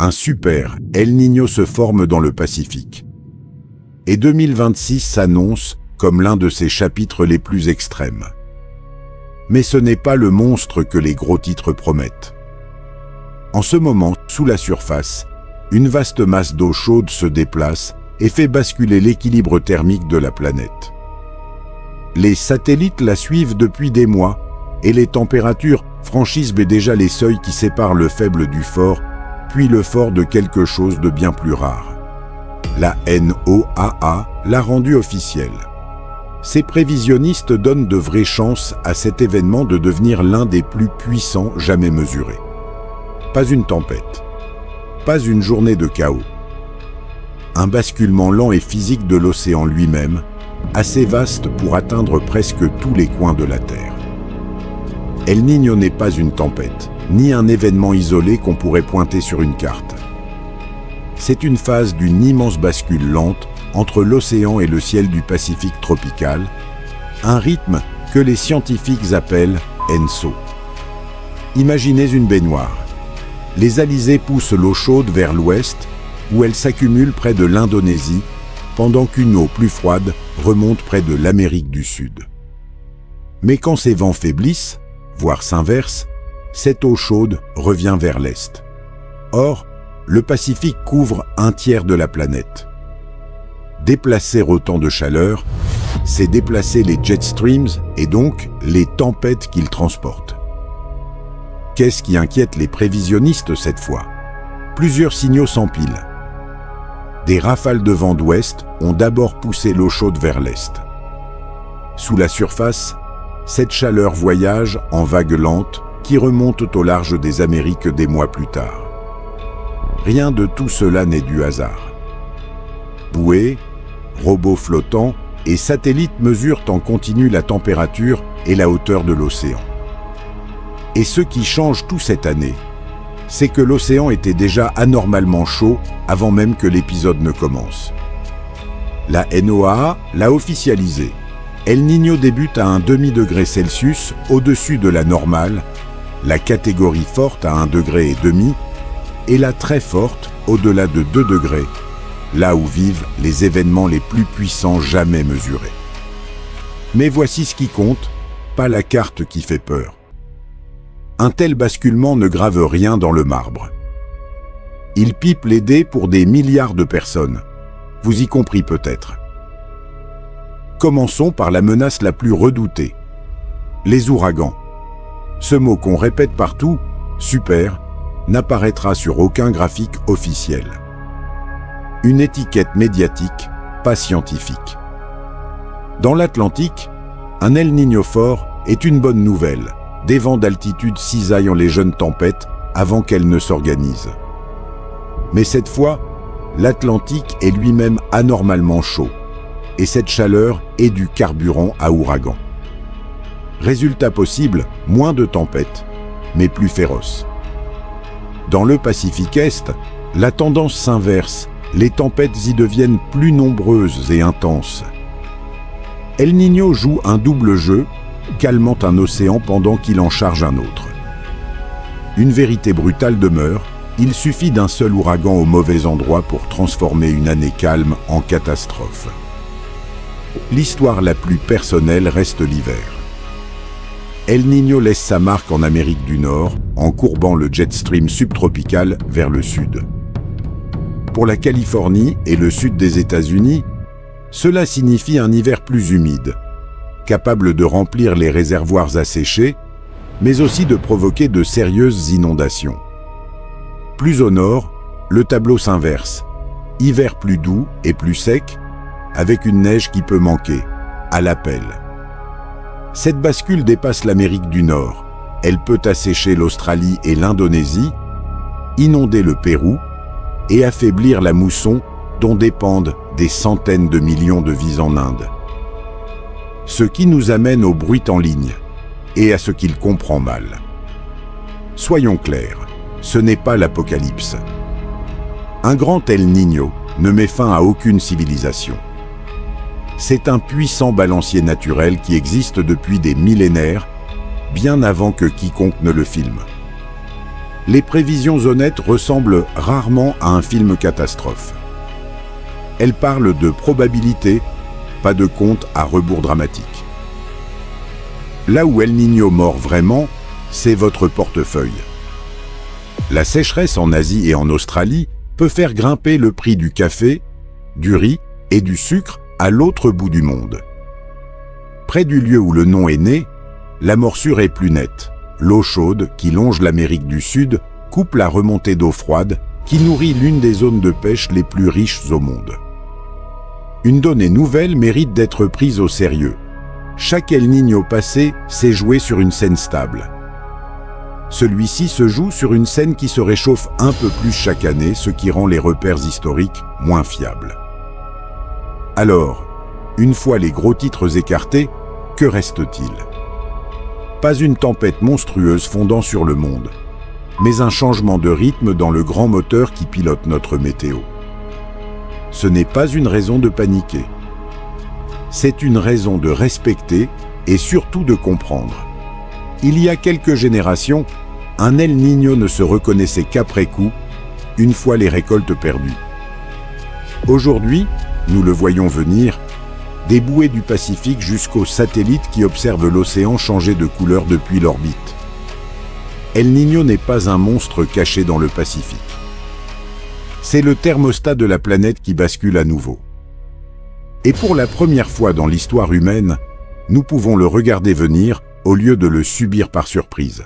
un super El Niño se forme dans le Pacifique. Et 2026 s'annonce comme l'un de ses chapitres les plus extrêmes. Mais ce n'est pas le monstre que les gros titres promettent. En ce moment, sous la surface, une vaste masse d'eau chaude se déplace et fait basculer l'équilibre thermique de la planète. Les satellites la suivent depuis des mois et les températures franchissent déjà les seuils qui séparent le faible du fort, puis le fort de quelque chose de bien plus rare. La NOAA l'a rendu officiel. Ces prévisionnistes donnent de vraies chances à cet événement de devenir l'un des plus puissants jamais mesurés. Pas une tempête, pas une journée de chaos. Un basculement lent et physique de l'océan lui-même, assez vaste pour atteindre presque tous les coins de la Terre. El Niño n'est pas une tempête, ni un événement isolé qu'on pourrait pointer sur une carte. C'est une phase d'une immense bascule lente entre l'océan et le ciel du Pacifique tropical, un rythme que les scientifiques appellent ENSO. Imaginez une baignoire. Les alizés poussent l'eau chaude vers l'ouest, où elle s'accumule près de l'Indonésie, pendant qu'une eau plus froide remonte près de l'Amérique du Sud. Mais quand ces vents faiblissent, voire s'inversent, cette eau chaude revient vers l'est. Or, le Pacifique couvre un tiers de la planète. Déplacer autant de chaleur, c'est déplacer les jet streams et donc les tempêtes qu'ils transportent. Qu'est-ce qui inquiète les prévisionnistes cette fois? Plusieurs signaux s'empilent. Des rafales de vent d'ouest ont d'abord poussé l'eau chaude vers l'est. Sous la surface, cette chaleur voyage en vagues lentes qui remontent au large des Amériques des mois plus tard. Rien de tout cela n'est du hasard. Bouées, robots flottants et satellites mesurent en continu la température et la hauteur de l'océan. Et ce qui change tout cette année, c'est que l'océan était déjà anormalement chaud avant même que l'épisode ne commence. La NOAA l'a officialisé. El Niño débute à un demi-degré Celsius au-dessus de la normale, la catégorie forte à 1,5 degré et la très forte au-delà de 2 degrés, là où vivent les événements les plus puissants jamais mesurés. Mais voici ce qui compte, pas la carte qui fait peur. Un tel basculement ne grave rien dans le marbre. Il pipe les dés pour des milliards de personnes, vous y compris peut-être. Commençons par la menace la plus redoutée, les ouragans. Ce mot qu'on répète partout, super, n'apparaîtra sur aucun graphique officiel. Une étiquette médiatique, pas scientifique. Dans l'Atlantique, un El Niño fort est une bonne nouvelle. Des vents d'altitude cisaillent les jeunes tempêtes avant qu'elles ne s'organisent. Mais cette fois, l'Atlantique est lui-même anormalement chaud, et cette chaleur est du carburant à ouragan. Résultat possible, moins de tempêtes, mais plus féroces. Dans le Pacifique Est, la tendance s'inverse, les tempêtes y deviennent plus nombreuses et intenses. El Niño joue un double jeu, calmant un océan pendant qu'il en charge un autre. Une vérité brutale demeure, il suffit d'un seul ouragan au mauvais endroit pour transformer une année calme en catastrophe. L'histoire la plus personnelle reste l'hiver. El Niño laisse sa marque en Amérique du Nord en courbant le jet stream subtropical vers le sud. Pour la Californie et le sud des États-Unis, cela signifie un hiver plus humide, capable de remplir les réservoirs asséchés, mais aussi de provoquer de sérieuses inondations. Plus au nord, le tableau s'inverse. Hiver plus doux et plus sec, avec une neige qui peut manquer, à l'appel. Cette bascule dépasse l'Amérique du Nord. Elle peut assécher l'Australie et l'Indonésie, inonder le Pérou et affaiblir la mousson dont dépendent des centaines de millions de vies en Inde. Ce qui nous amène au bruit en ligne et à ce qu'il comprend mal. Soyons clairs, ce n'est pas l'apocalypse. Un grand El Niño ne met fin à aucune civilisation. C'est un puissant balancier naturel qui existe depuis des millénaires, bien avant que quiconque ne le filme. les prévisions honnêtes ressemblent rarement à un film catastrophe. Elles parlent de probabilité, pas de conte à rebours dramatique. Là où El Niño mord vraiment, c'est votre portefeuille. La sécheresse en Asie et en Australie peut faire grimper le prix du café, du riz et du sucre à l'autre bout du monde. Près du lieu où le nom est né, la morsure est plus nette. L'eau chaude qui longe l'Amérique du Sud coupe la remontée d'eau froide qui nourrit l'une des zones de pêche les plus riches au monde. Une donnée nouvelle mérite d'être prise au sérieux. Chaque El Niño passé s'est joué sur une scène stable. Celui-ci se joue sur une scène qui se réchauffe un peu plus chaque année, ce qui rend les repères historiques moins fiables. Alors, une fois les gros titres écartés, que reste-t-il? Pas une tempête monstrueuse fondant sur le monde, mais un changement de rythme dans le grand moteur qui pilote notre météo. Ce n'est pas une raison de paniquer. C'est une raison de respecter et surtout de comprendre. Il y a quelques générations, un El Niño ne se reconnaissait qu'après coup, une fois les récoltes perdues. Aujourd'hui, nous le voyons venir, des bouées du Pacifique jusqu'aux satellites qui observent l'océan changer de couleur depuis l'orbite. El Niño n'est pas un monstre caché dans le Pacifique. C'est le thermostat de la planète qui bascule à nouveau. Et pour la première fois dans l'histoire humaine, nous pouvons le regarder venir au lieu de le subir par surprise.